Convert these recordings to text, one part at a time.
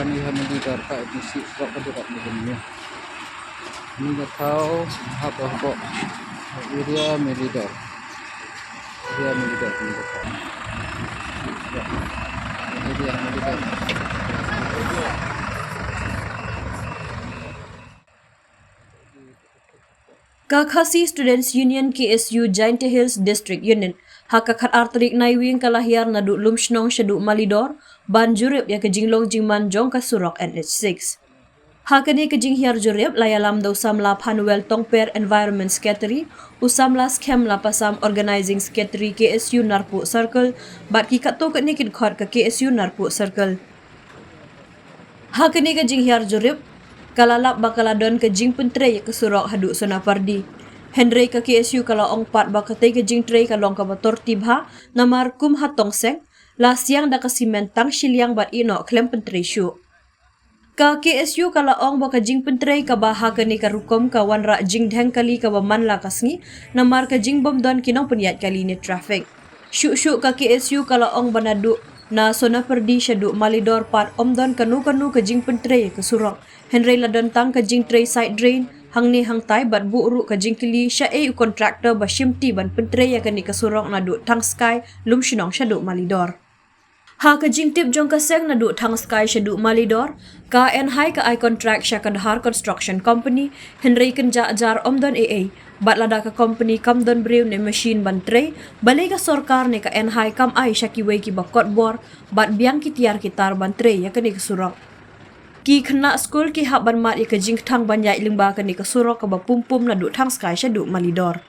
ihan melidor ka edisi surok ka tidak begini. Ini dah tahu apa area melidor. Area melidor ini dah tahu. Area melidor. KSU Students Union KSU Giant Hills District Union hakakat arterik naiwing kalahiar na du lumshnong syadu malidor ban jurip ya kejinglong jingman jong ka surok NH6. Hakani kejing hiar jurip layalam daw samla Panuel Tongper Environment Secretary usamla skem lapasam Organizing Secretary KSU Narpu Circle bat ki kato kat nikin khot ka KSU Narpu Circle. Hakani kejing hiar jurip kalalap bakaladon ke jing pyntrei ke surok haduk sonapardi. Henry ke KSU kalau ongpat bakatai ke jing trei kalong ka motor tibha namar kum hatong seng la siang da kasimentang siliang bat ino klem pyntrei syu. Ka KSU kalau ong baka jing pyntrei ka baha ke ni ka rukom ka wanra jing dheng kali ka baman la kasngi namar ka jing bom don kinong peniat kali ni traffic. Syuk ka KSU kalau ong banadu na sonapardi syadu malidor pat omdon kanu ke jing pyntrei ke surok. Henry ladon tang ke jing tray side drain hang ni hang tai bat bu ru ke jing Kylli syai kontraktor bashimti ban pyntrei ya kani ke surok na du tang sky lum shinong syadu malidor. Ha ke jing tip jong ka seng na du tang sky syadu malidor ka NHAI ka I contract Syakandhar Construction Company Henry kenja jar omdon AA bat lada ka company kamdon brew ne machine ban tray balai ka Sorkar ne ka NHAI kam ai syakiwei ki bakot bor bat biang ki tiar kitar ban tray ya kani ke surok. Ki kena skul ki hak ban mat ke jing thang banjai lingba ke ni ke surok ke bapumpum na du thang sky syadu malidor.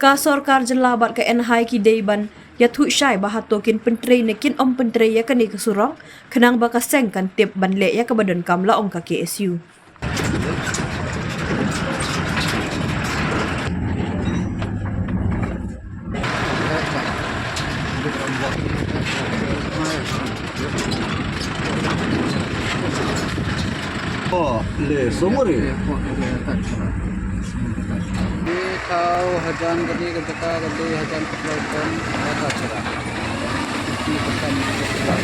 Ka Sorkar jela bat ke NHAI ki dei ban ya thu syai ba Hato kin pyntrei ne kin om pyntrei ya ke ni ke surok kenang ba ka seng kan tip ban le ya ke badan kam la ong ka KSU. Oh, le somore. Ini tahu hajan gede ketika gede hajan pelautan ada cerah. Ini pesan cerah.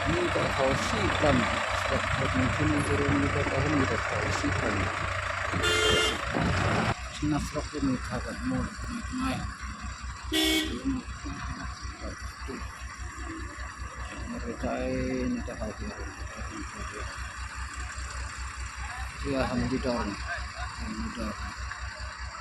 Ini tak hausikan setiap mungkin turun kita tahun kita hausikan Cina frog ini kagat mau naik mereka ini tak hadir dia hamdidor